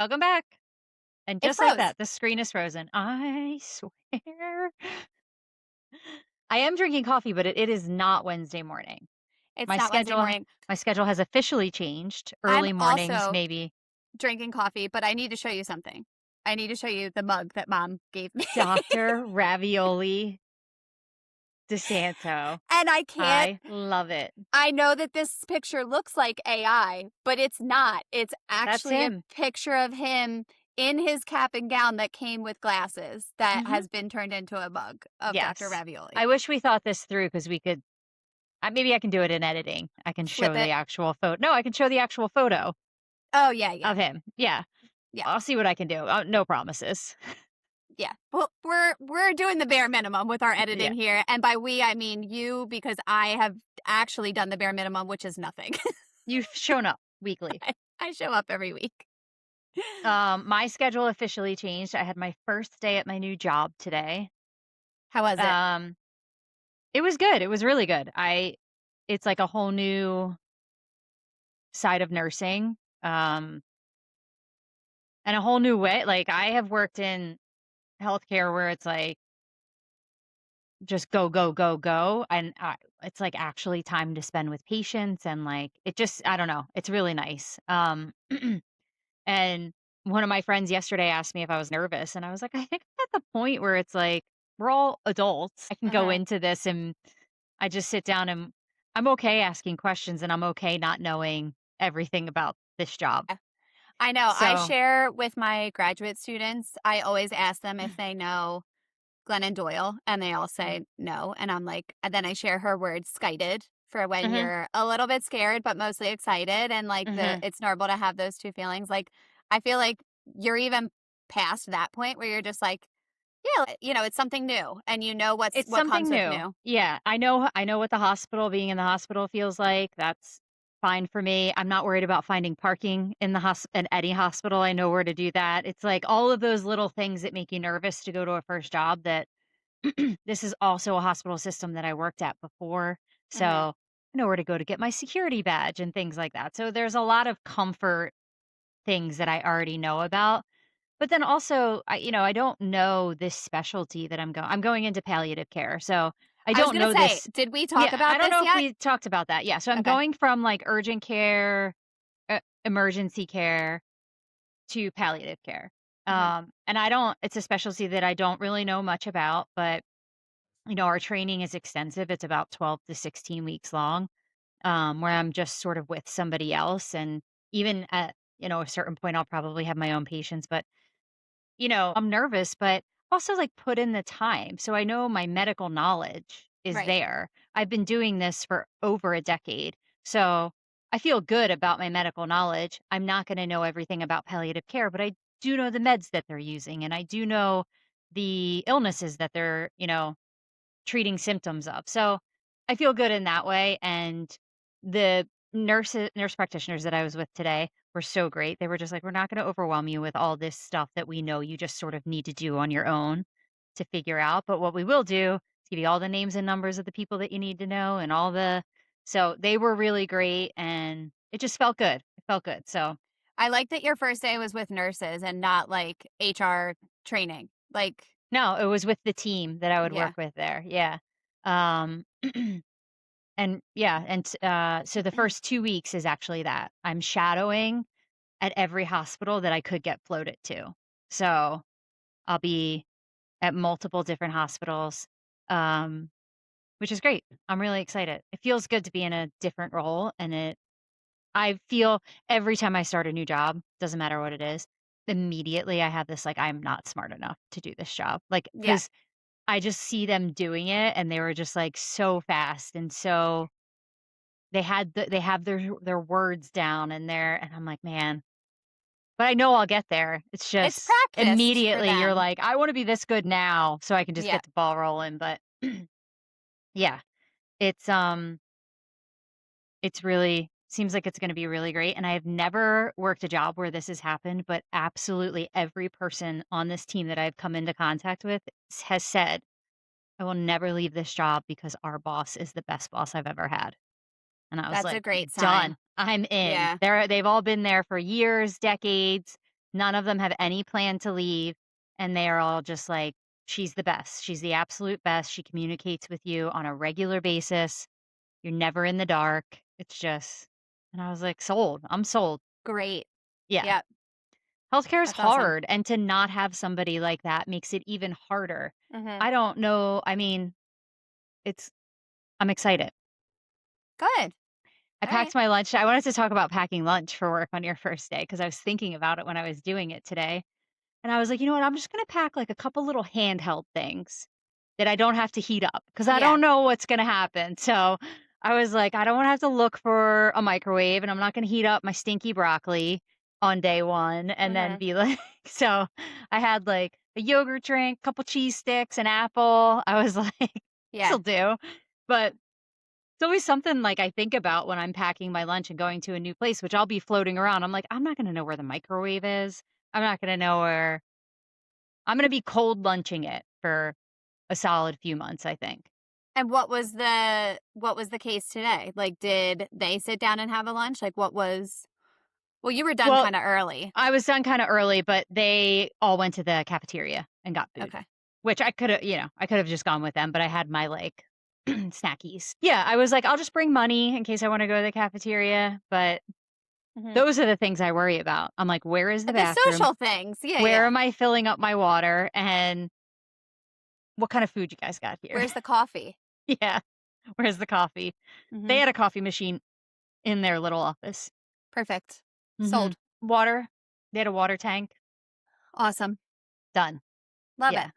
Welcome back. And It just like froze. that, the screen is frozen. I swear. I am drinking coffee, but it is not Wednesday morning. It's My not Wednesday schedule morning. my schedule has officially changed. I'm Early mornings, also maybe. drinking coffee, but I need to show you something. I need to show you the mug that mom gave me. Dr. Ravioli DeSanto. And I can't I love it. I know that this picture looks like AI, but it's not. It's That's actually a him. picture of him in his cap and gown that came with glasses that Mhm. has been turned into a mug of Dr. Yes. Ravioli. I wish we thought this through because we could maybe I can do it in editing. I can Flip show the it. actual photo. No, I can show the actual photo Oh, yeah, yeah. of him. Yeah. Yeah. I'll see what I can do. No promises. Yeah. Well, we're doing the bare minimum with our Yeah. editing here, and by we I mean you because I have actually done the bare minimum, which is nothing. You've shown up weekly. I show up every week. My schedule officially changed. I had my first day at my new job today. How was it? Um, it was good. It was really good. It's like a whole new side of nursing. Um, and a whole new way. Like I have worked in healthcare where it's like just go, go, go, go. And it's like actually time to spend with patients. And like, I don't know. It's really nice. And one of my friends yesterday asked me if I was nervous, and I was like, "I think I'm at the point where it's like, we're all adults. I can go Uh-huh. into this and I just sit down and I'm okay asking questions and I'm okay not knowing everything about this job." Yeah. I know. I So, share with my graduate students. I always ask them if they know Glennon Doyle, and they all say no. And I'm like, and then I share her word "skited" for when mhm, you're a little bit scared, but mostly excited. And like mhm. it's normal to have those two feelings. Like, I feel like you're even past that point where you're just like, yeah, it's something new and you know It's what something comes with new. new. Yeah, I know what the hospital being in the hospital feels like. That's fine for me. I'm not worried about finding parking in in any hospital. I know where to do that. It's like all of those little things that make you nervous to go to a first job that this is also a hospital system that I worked at before. So Hmm. I know where to go to get my security badge and things like that. So there's a lot of comfort things that I already know about. But then also, I don't know this specialty that I'm going into palliative care. So I I was don't going to know say, this. did we talk Yeah, I about don't this know if yet? we talked about that. Yeah. So I'm Okay. going from like urgent care, emergency care to palliative care. Hmm. And it's a specialty that I don't really know much about, but our training is extensive. It's about 12 to 16 weeks long, where I'm just sort of with somebody else. And even at, a certain point, I'll probably have my own patients, but, I'm nervous, but also like put in the time. So I know my medical knowledge is Right. there. I've been doing this for over a decade. So I feel good about my medical knowledge. I'm not going to know everything about palliative care, but I do know the meds that they're using. And I do know the illnesses that they're, treating symptoms of. So I feel good in that way. And the nurse practitioners that I was with today were so great. They were just like, we're not going to overwhelm you with all this stuff that we know you just sort of need to do on your own to figure out. But what we will do is give you all the names and numbers of the people that you need to know and so they were really great and it just felt good. It felt good. So I like that your first day was with nurses and not like HR training. Like, no, it was with the team that I would yeah. work with there. Yeah. Um, And yeah, so the first 2 weeks is actually that. I'm shadowing at every hospital that I could get floated to. So, I'll be at multiple different hospitals, um, which is great. I'm really excited. It feels good to be in a different role, and I feel every time I start a new job, doesn't matter what it is, immediately I have this, like, "I'm not smart enough to do this job." Like, Yeah. because I just see them doing it, and they were just, like, so fast and so they have their words down and I'm like, "Man," but I know I'll get there. It's It's just practiced for immediately you're them. like, "I wanna be this good now so I can just Yeah. get the ball rolling," but yeah, it's, it's really seems like it's gonna be really great, and I have never worked a job where this has happened, but absolutely every person on this team that I've come into contact with has said, "I will never leave this job because our boss is the best boss I've ever had." And I was That's a like, great sign. "Done. I'm in." Yeah. They've all been there for years, decades. None of them have any plan to leave, and they are all just like, "She's the best. She's the absolute best. She communicates with you on a regular basis. You're never in the dark." It's just and I was like, "Sold. I'm sold." Great. Yeah. Yep. Healthcare is That's awesome. hard, and to not have somebody like that makes it even harder. Mhm. I don't know, I mean, it's I'm excited. Good. I All right. packed my lunch. I wanted to talk about packing lunch for work on your first day because I was thinking about it when I was doing it today. And I was like, "You know what? I'm just gonna pack, like, a couple little handheld things that I don't have to heat up because I Yeah. don't know what's gonna happen." So, I was like, "I don't wanna have to look for a microwave, and I'm not gonna heat up my stinky broccoli on day 1 and then Mhm. be like" so, I had, like, a yogurt drink, couple cheese sticks, an apple. I was like, "This'll Yeah. do." But it's always something, like, I think about when I'm packing my lunch and going to a new place, which I'll be floating around. I'm like, "I'm not gonna know where the microwave is. I'm not gonna know where" I'm gonna be cold lunching it for a solid few months, I think. And what was the case today? Like, did they sit down and have a lunch? Like, what was well, you were done Well, kinda early. I was done kinda early, but they all went to the cafeteria and got food, Okay. which I could have just gone with them, but I had my, like, snackies. Yeah, I was like, "I'll just bring money in case I wanna go to the cafeteria," but Mhm. those are the things I worry about. I'm like, "Where is the The bathroom? social things. Yeah, Where yeah. am I filling up my water? And what kind of food you guys got here?" Where's the coffee? Yeah. Where's the coffee? They Mhm. had a coffee machine in their little office. Perfect. Mhm. Sold. Water. They had a water tank. Awesome. Done. Love it. Yeah.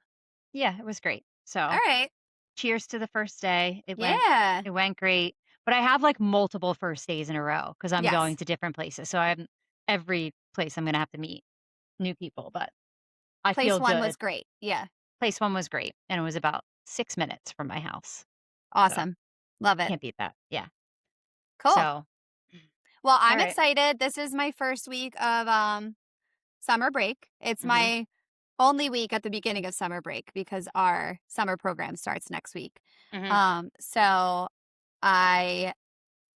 Yeah, it was great. So, Alright. cheers to the first day. Yeah. It went great. But I have, like, multiple first days in a row because 'cause I'm going Yes. to different places. So I'm every place I'm gonna have to meet new people, but I Place feel 1 was good. great. Yeah. Place 1 was great, and it was about 6 minutes from my house. So, Awesome. Love it. can't beat that. Yeah. Cool. So, Well, I'm alright. excited. This is my first week of, summer break. It's Mhm. my only week at the beginning of summer break because our summer program starts next week. Mhm. So I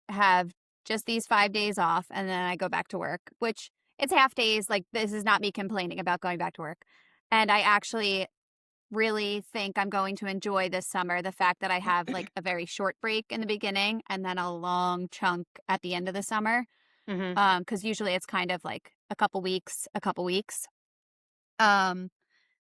have just these 5 days off and then I go back to work, which it's half days. Like, this is not me complaining about going back to work. And I actually really think I'm going to enjoy this summer the fact that I have like a very short break in the beginning and then a long chunk at the end of the summer. Mhm. Because usually it's kind of like a couple weeks, a couple weeks. Um,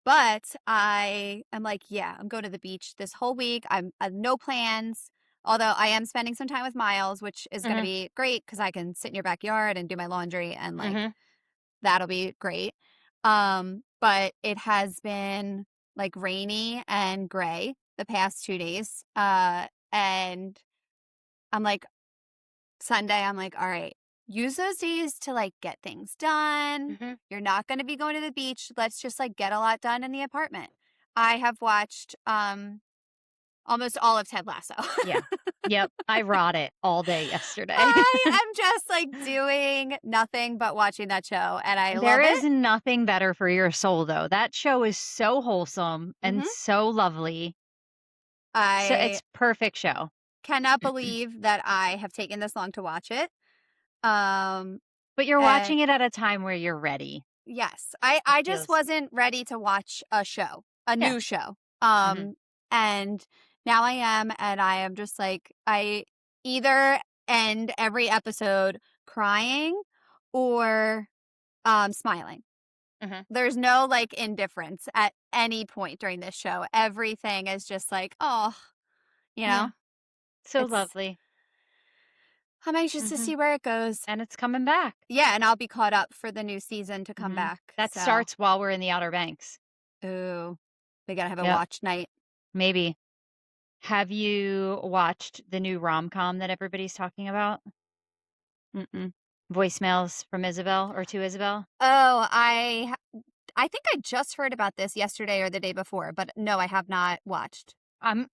but I am like, yeah, I'm going to the beach this whole week. I have no plans. Although I am spending some time with Miles, which is going to Mhm. be great because I can sit in your backyard and do my laundry and like Mhm. that'll be great. But it has been like rainy and gray the past 2 days. And I'm like, Sunday, I'm like, all right, use those days to like get things done. Mhm. You're not going to be going to the beach. Let's just like get a lot done in the apartment. I have watched almost all of Ted Lasso. Yeah. Yep. I rot it all day yesterday. I am just like doing nothing but watching that show and I There love is it. nothing better for your soul, though. That show is so wholesome and Mhm. so lovely. So I it's perfect show. cannot believe that I have taken this long to watch it. Um, But you're and watching it at a time where you're ready. yes, It I just feels wasn't ready to watch a show, a yeah. new show. Mhm. And now I am, and I am just like I either end every episode crying or smiling. Mhm. There's no like indifference at any point during this show. Everything is just like, oh, you Yeah. know, So it's lovely. I'm anxious to Mhm. see where it goes. And it's coming back. Yeah, and I'll be caught up for the new season to come Mhm. back. That So, starts while we're in the Outer Banks. ooh, we gotta have a Yep. watch night. Maybe. Have you watched the new rom-com that everybody's talking about? Mm-mm. Voicemails from Isabel or to Isabel? Oh, I think I just heard about this yesterday or the day before, but no, I have not watched.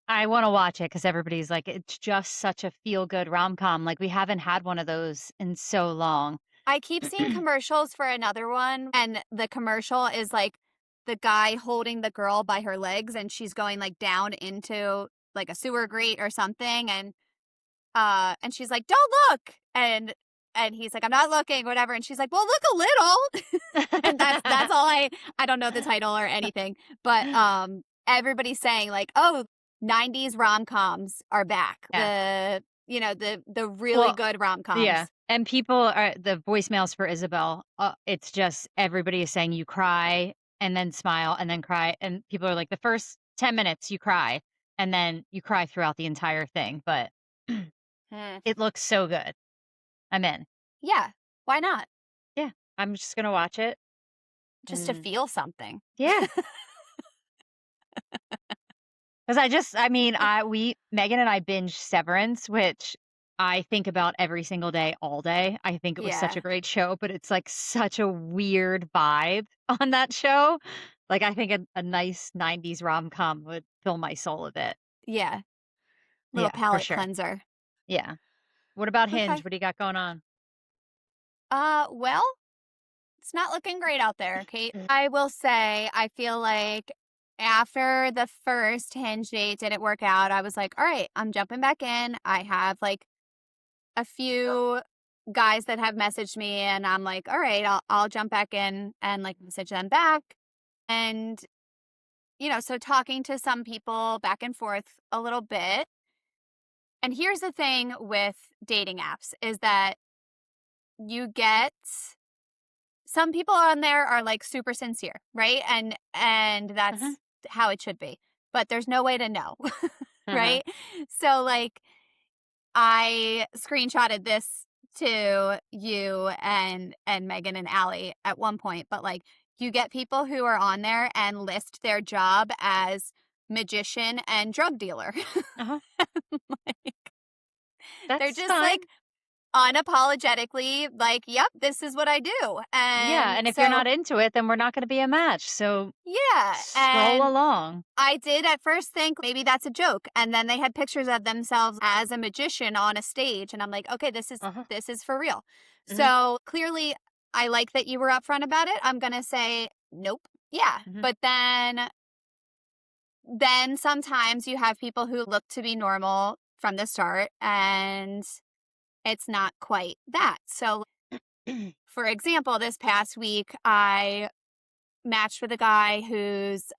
I wanna watch it because everybody's like, "It's just such a feel-good rom-com." Like, we haven't had one of those in so long. I keep seeing commercials for another one, and the commercial is like the guy holding the girl by her legs, and she's going like down into like a sewer grate or something, and she's like, "Don't look," and and he's like, I'm not looking, whatever. And she's like, well, look a little. And that's all I don't know the title or anything. But everybody's saying like, oh, 90s rom-coms are back. Yeah. The really Well, good yeah, rom-coms. and people are the voicemails for Isabel, it's just everybody is saying you cry and then smile and then cry, and people are like, "The first 10 minutes you cry, and then you cry throughout the entire thing," but Hmm. it looks so good. I'm in. Yeah. Why not? Yeah, I'm just gonna watch it, Just to and feel something. yeah. 'Cause I mean, Megan and I binged Severance, which I think about every single day, all day. I think it was such Yeah. a great show, but it's, like, such a weird vibe on that show. Like, I think a nice 90s rom-com would fill my soul a bit. Yeah. Little Yeah, for palate sure. cleanser. Yeah. What about Hinge? Okay. What do you got going on? Well, it's not looking great out there, Kate. I will say, I feel like after the first Hinge date didn't work out, I was like, all right, I'm jumping back in. I have like a few guys that have messaged me, and I'm like, all right, I'll jump back in and like message them back. And, so talking to some people back and forth a little bit. And here's the thing with dating apps is that you get some people on there are like super sincere, right? And Mhm, that's how it should be. But there's no way to know, mhm. right? So like I screenshotted this to you and Megan and Allie at one point, but like you get people who are on there and list their job as magician and drug dealer. Uh-huh. Like, they're That's just fine. like unapologetically like, yep, this is what I do. Yeah, And and if you're so not into it, then we're not gonna be a match, so yeah, stroll and along. I did at first think maybe that's a joke, and then they had pictures of themselves as a magician on a stage, and I'm like, "Okay, this is Uh-huh. this is for real." Mhm, So, clearly, I like that you were upfront about it. I'm gonna say, "Nope." Yeah, mhm. but then sometimes you have people who look to be normal from the start, and it's not quite that. So, for example, this past week, I matched with a guy who's,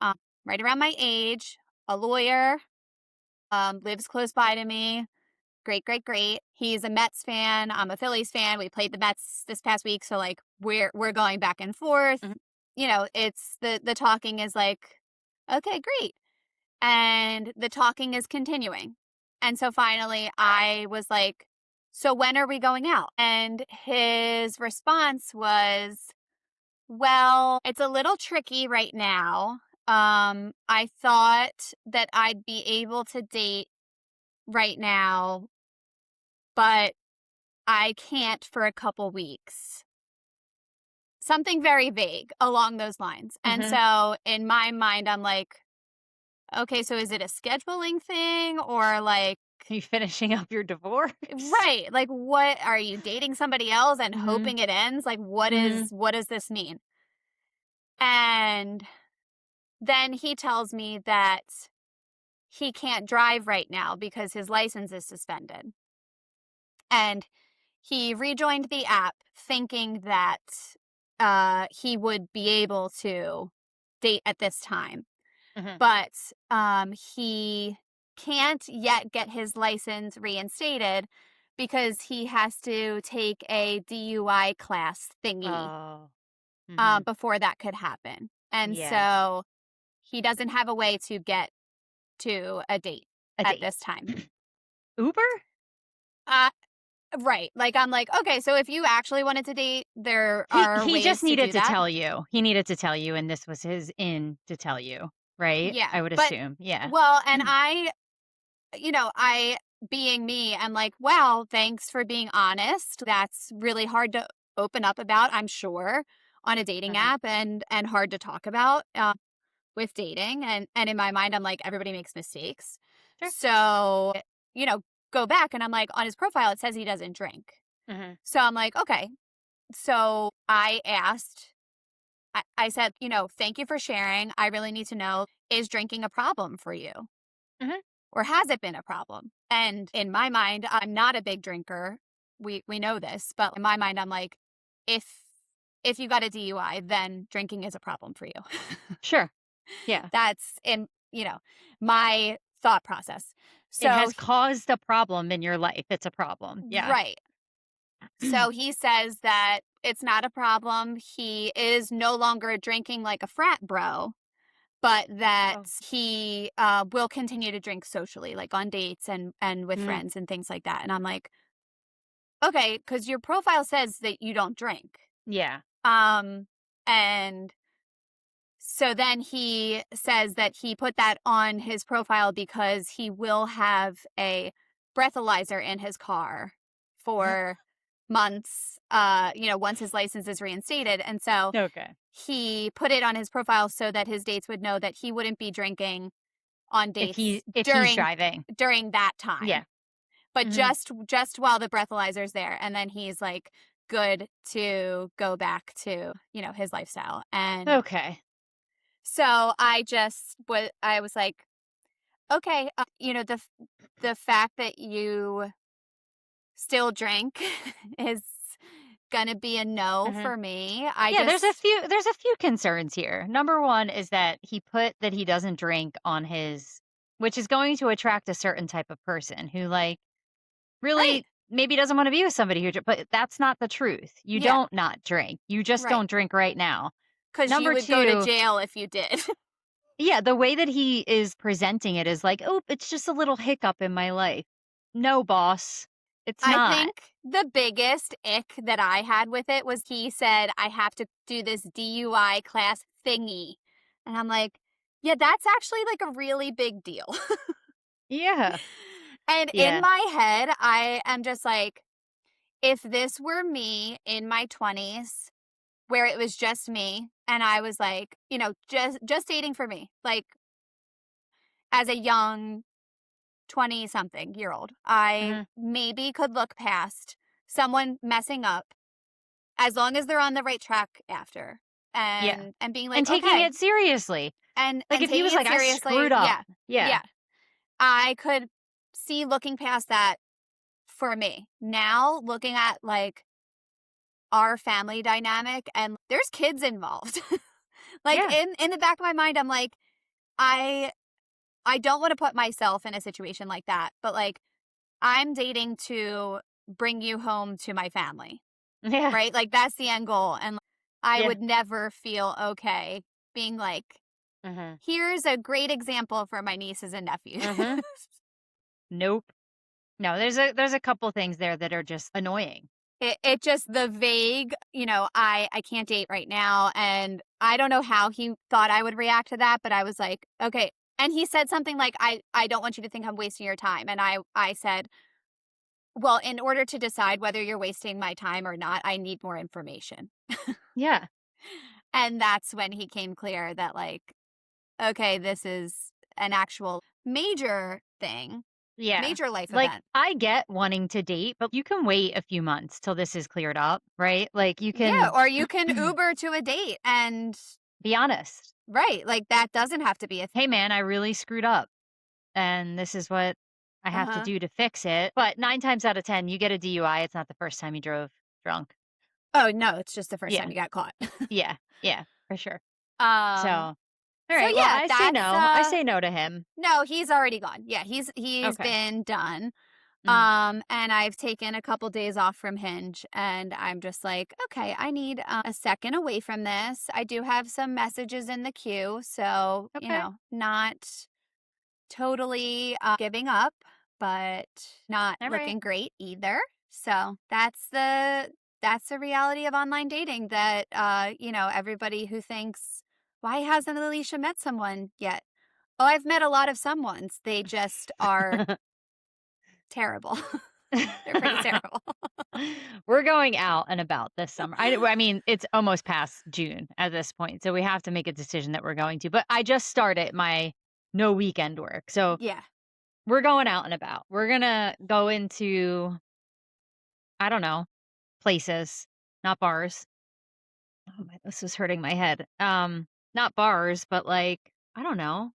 right around my age, a lawyer, lives close by to me. Great, great, great. He's a Mets fan. I'm a Phillies fan. We played the Mets this past week, so like we're going back and forth. Mhm. It's the talking is like, okay, great. And the talking is continuing. And so finally I was like, so when are we going out? And his response was, well, it's a little tricky right now. I thought that I'd be able to date right now, but I can't for a couple weeks. Something very vague along those lines. And Mhm. so in my mind, I'm like, okay, so is it a scheduling thing or like, You finishing up your divorce? right, like what are you dating somebody else and Mhm, hoping it ends? Like mhm. what does this mean? And then he tells me that he can't drive right now because his license is suspended. And he rejoined the app thinking that he would be able to date at this time. Mhm. But he can't yet get his license reinstated because he has to take a DUI class thingy Oh. Mhm. before that could happen. And Yeah. so he doesn't have a way to get to a date A at date. this time. Uber? Uh, right. Like, I'm like, okay, so if you actually wanted to date, there are He just ways to needed do to that. tell you. He needed to tell you, and this was his in to tell you, right? Yeah. I would But, assume. Yeah. well, and I, being me, I'm like, wow, thanks for being honest. That's really hard to open up about, I'm sure, on a dating Mhm. app and hard to talk about with dating. And in my mind, I'm like, everybody makes mistakes. Sure. So, you know, go back and I'm like, on his profile, it says he doesn't drink. Mhm. So I'm like, okay. So I asked, I said, thank you for sharing. I really need to know, is drinking a problem for you? Mhm. Or has it been a problem? And in my mind, I'm not a big drinker. we know this, but in my mind, I'm like, if if you got a DUI, then drinking is a problem for you. Sure. Yeah. That's in, my thought process. It So has caused a problem in your life. It's a problem. Yeah. right. So he says that it's not a problem. He is no longer drinking like a frat bro, but that Oh. he will continue to drink socially, like on dates and with Mm, friends and things like that. And I'm like, okay, because your profile says that you don't drink. yeah. Um, and so then he says that he put that on his profile because he will have a breathalyzer in his car for months, once his license is reinstated. And so Okay. he put it on his profile so that his dates would know that he wouldn't be drinking on dates If he's driving. during that Yeah. time. But Mhm. just while the breathalyzer's there, and then he's like good to go back to, his lifestyle. And Okay. so I was like, okay, the fact that you still drink is gonna be a no Mhm. for me. I Yeah, just there's a few concerns here. Number 1 is that he put that he doesn't drink on his, which is going to attract a certain type of person who, like, right, really maybe doesn't wanna be with somebody who but that's not the truth. You yeah, don't not drink. You just right, don't drink right now. because you Number would go to 2, jail if you did. yeah, the way that he is presenting it is like, "Oh, it's just a little hiccup in my life." No, boss. It's I not. think the biggest ick that I had with it was he said, I have to do this DUI class thingy. And I'm like, yeah, that's actually like a really big deal. Yeah. And in Yeah. my head, I am just like, if this were me in my 20s, where it was just me, and I was like, just dating for me, like as a young 20 something year old, I Mhm. maybe could look past someone messing up as long as they're on the right track after, Yeah. and being And like, taking "Okay," it seriously. Like, and if he taking was it like, "I seriously. screwed up." Yeah. Yeah. Yeah. I could see looking past that for me. Now, looking at, like, our family dynamic and there's kids involved. Like, Yeah. in the back of my mind, I'm like, I I don't wanna put myself in a situation like that, but, like, I'm dating to bring you home to my family. Yeah. Right? Like, that's the end goal, and I Yeah. would never feel okay being like, Mhm. "Here's a great example for my nieces and nephews." Mhm. Nope. No, there's a couple things there that are just annoying. It just the vague, I can't date right now, and I don't know how he thought I would react to that, but I was like, "Okay." And he said something like, "I don't want you to think I'm wasting your time." And I said, "Well, in order to decide whether you're wasting my time or not, I need more information." Yeah. And that's when he came clear that, like, okay, this is an actual major thing, Yeah. major life Like, event. I get wanting to date, but you can wait a few months till this is cleared up, right? Like, you Yeah, can or you can Uber to a date and be honest. right, like that doesn't have to be a "Hey, man, I really screwed up, and this is what I have to uh-huh. do to fix it." But 9 times out of 10, you get a DUI, it's not the first time you drove drunk. Oh, no, it's just the first time Yeah. you got caught. Yeah. Yeah, for sure. So, um, so alright, well, yeah, I say that's no. I say no to him. no, he's already gone. Yeah, he's Okay. been done. Mhm. And I've taken a couple days off from Hinge and I'm just like, okay, I need a second away from this. I do have some messages in the queue, so, Okay. not totally giving up, but not Alright. looking great either. So that's the reality of online dating that everybody who thinks, why hasn't Alicia met someone yet? Oh, I've met a lot of someones. They just are terrible. They're pretty terrible. We're going out and about this summer. I mean, it's almost past June at this point, so we have to make a decision that we're going to. But I just started my no weekend work, so Yeah. we're going out and about. We're gonna go into, I don't know, places, not bars. Oh my, this is hurting my head. Not bars, but like, I don't know,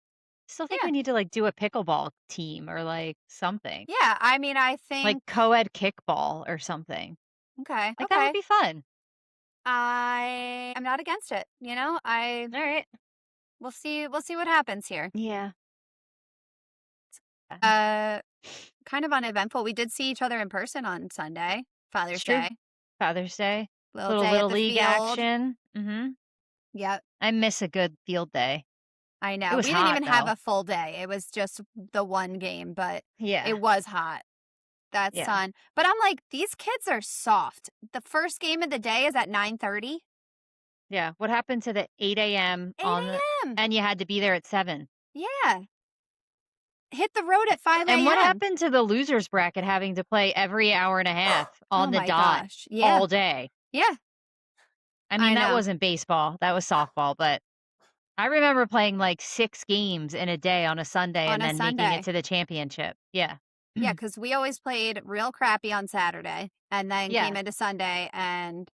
Still think Yeah. we need to, like, do a pickleball team or, like, something. Yeah, I mean, I Like, think co-ed kickball or something. okay, Like, that would okay. be fun. I am not against it, Alright. we'll see what happens here. Yeah. Yeah. Uh, kind of uneventful. We did see each other in person on Sunday, It's Father's true. Day. Father's Day. Little Little day at Little the League field. action. Mhm. Yep, I miss a good field day. I It know. was We didn't hot, even have though. a full day. It was just the one game, but Yeah. it was hot. That Yeah. sun. But I'm like, these kids are soft. The first game of the day is at 9:30. Yeah. What happened to the 8 AM 8 on the a.m. and you had to be there at 7? Yeah. Hit the road at 5 And what a.m. happened to the losers bracket having to play every hour and a half Oh on the my dot gosh. Yeah. all day? Yeah. I mean, I that know. wasn't baseball, that was softball, but I remember playing, like, 6 games in a day on a Sunday On and a then making it Sunday. to the championship. Yeah. Yeah, because we always played real crappy on Saturday and then came Yeah. into Sunday and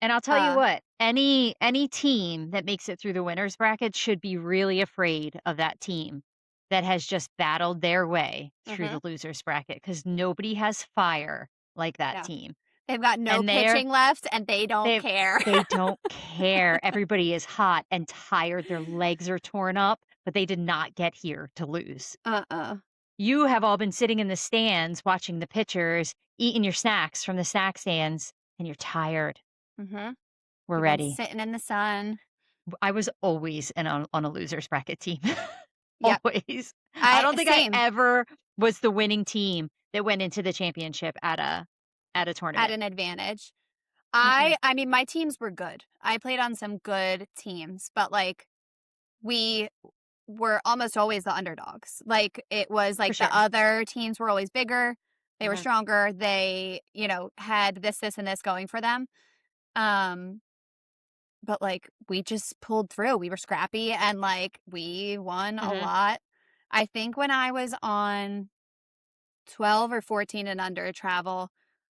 And I'll tell you uh what, any team that makes it through the winners bracket should be really afraid of that team that has just battled their way through mhm. the losers bracket because nobody has fire like that No. team. They've got no And they're pitching left and they don't they care. they don't care. Everybody is hot and tired. Their legs are torn up, but they did not get here to lose. Uh-uh. You have all been sitting in the stands watching the pitchers, eating your snacks from the snack stands, and you're tired. Mhm. We're You've been ready. sitting in the sun. I was always on a losers bracket team. Yep. Always. I I don't think I same. ever was the winning team that went into the championship at a At tournament. an advantage. Mm-mm. I mean, my teams were good. I played on some good teams, but, like, we were almost always the underdogs. Like, it was For like the sure. other teams were always bigger, they were Mhm. stronger, they, had this, and this going for them. Um, but, like, we just pulled through. We were scrappy and, like, we won a Mhm. lot. I think when I was on 12 or 14 and under travel,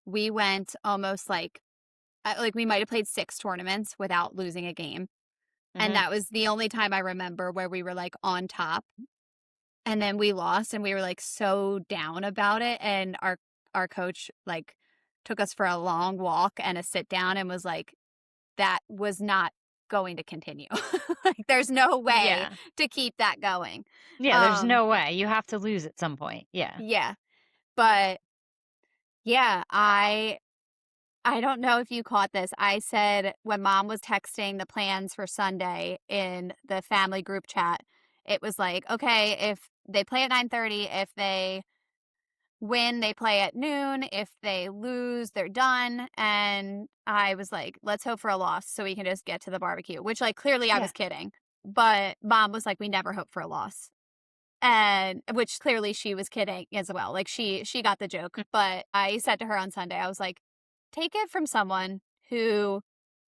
we went almost like we might have played 6 tournaments without losing a game, and Mhm. that was the only time I remember where we were, like, on top, and then we lost, and we were, like, so down about it, and our coach, like, took us for a long walk and a sit down and was like, "That was not going to continue." Like, there's no way Yeah. to keep that going. Yeah, there's Um, no way. You have to lose at some point. Yeah. yeah, but, yeah, I don't know if you caught this. I said when mom was texting the plans for Sunday in the family group chat, it was like, okay, if they play at 9:30, if they win, they play at noon, if they lose, they're done. And I was like, let's hope for a loss so we can just get to the barbecue, which like clearly I Yeah. was kidding. But mom was like, we never hope for a loss. And which clearly she was kidding as well. Like she got the joke, Mm. but I said to her on Sunday, I was like, take it from someone who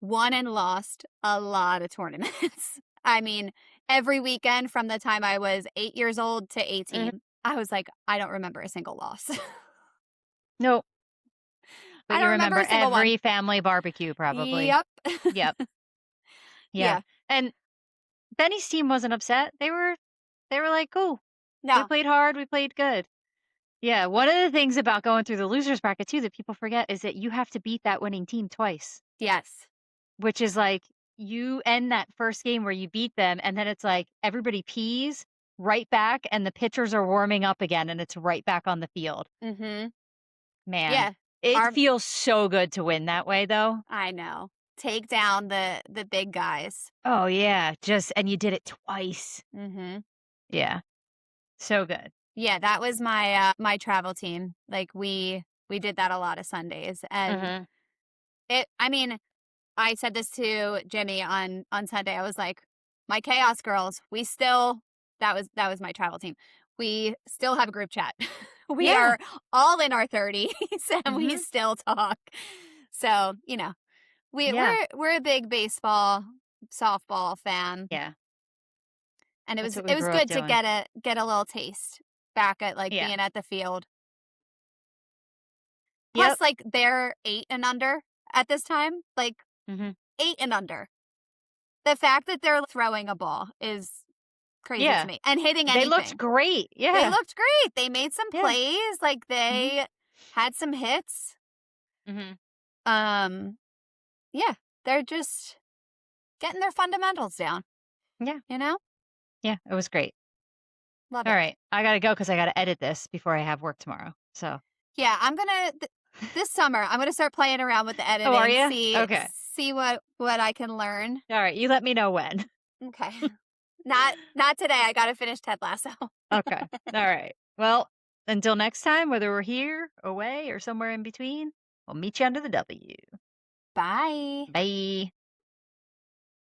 won and lost a lot of tournaments. I mean, every weekend from the time I was 8 years old to Mhm. 18, I was like, I don't remember a single loss. Nope. But I you don't remember remember a single one. every family barbecue probably. Yep. Yep. Yeah. Yeah. And Benny's team wasn't upset. They were like, "Cool. We No. played hard. We played good." Yeah, one of the things about going through the losers bracket too that people forget is that you have to beat that winning team twice, Yes. which is like you end that first game where you beat them and then it's like everybody pees right back and the pitchers are warming up again and it's right back on the field. Mhm. Man, Yeah. it Our feels so good to win that way though. I know. Take down the big guys. Oh yeah, just and you did it twice. Mhm. Yeah, so good. Yeah, that was my travel team. Like we did that a lot of Sundays. And Mhm. I mean, I said this to Jimmy on Sunday. I was like, "My chaos girls, we still that was my travel team. We still have a group chat. We Yeah. are all in our 30s and we Mhm. still talk." So, Yeah. we're a big baseball, softball fan, Yeah. and it That's was what we it was grew up good to doing. get a little taste back at like Yeah. being at the field. Yep. Plus, like, they're 8 and under at this time, like, Mhm. 8 and under. The fact that they're throwing a ball is crazy to Yeah. me, and hitting They looked anything. great. They Yeah. looked great. They made some Yeah. plays, like, Mhm. they had some hits. Mhm. Um, yeah, they're just getting their fundamentals down, Yeah. you know? Yeah. It was great. Love All it. right. I gotta go because I gotta edit this before I have work tomorrow. So Yeah, I'm gonna this summer, I'm gonna start playing around with the Oh, are editing, you? see Okay. see what I can learn. All right. You let me know when. Okay. Not today, I gotta finish Ted Lasso. Okay. All right. Well, until next time, whether we're here, away, or somewhere in between, we'll meet you under the W. Bye. Bye.